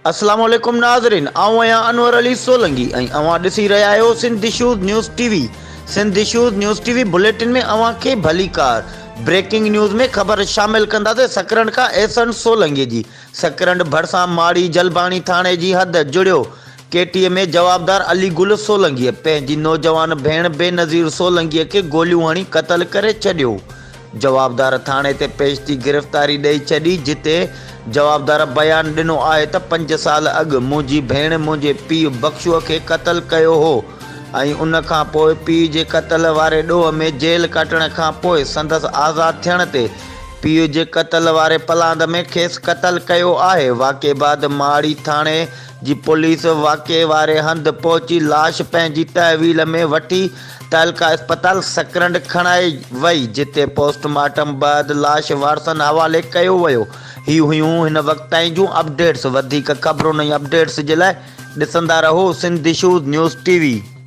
अस्सलाम वालेकुम नाज़रीन, आऊं आहियां अनवर अली सोलंकी ऐं अवां ॾिसी रहिया आहियो Sindh issues news TV. Sindh issues news TV bulletin में अवां खे भली कार ब्रेकिंग न्यूज़ में ख़बर शामिल कंदासीं। सकरंड खां एहसन सोलंकी जी। सकरंड भरिसां माड़ी जलबाणी थाणे जी हद जुड़ियो। केटीअ में जवाबदार अली गुल सोलंकीअ पंहिंजी नौजवान भेण बेनज़ीर सोलंकीअ खे गोलियूं हणी क़तल करे छॾियो। जवाबदार थाणे ते पेश थी गिरफ़्तारी ॾेई छॾी, जिते जवाबदार बयान ॾिनो आहे त 5 साल अॻु मुंहिंजी भेण मुंहिंजे पीउ बख़्शूअ खे क़तल कयो हो ऐं उन खां पोइ पीउ जे क़तल वारे ॾोह में जेल कटण खां पोइ संदसि आज़ादु थियण ते पीउ जे क़तल वारे पलांद में खेसि क़तल कयो आहे। वाक़े बाद माड़ी थाणे जी पुलिस वाक़े वारे हंधि पहुची लाश पंहिंजी तहवील में वठी तहलका अस्पताल सकरंड खणाई वई, जिते पोस्टमार्टम बाद लाश वारसनि हवाले कयो वियो। ही हुयूं हिन वक़्त ताईं जूं अपडेट्स। वधीक ख़बरुनि ऐं अपडेट्स जे लाइ ॾिसंदा रहो सिंध इशूज़ न्यूज़ टीवी।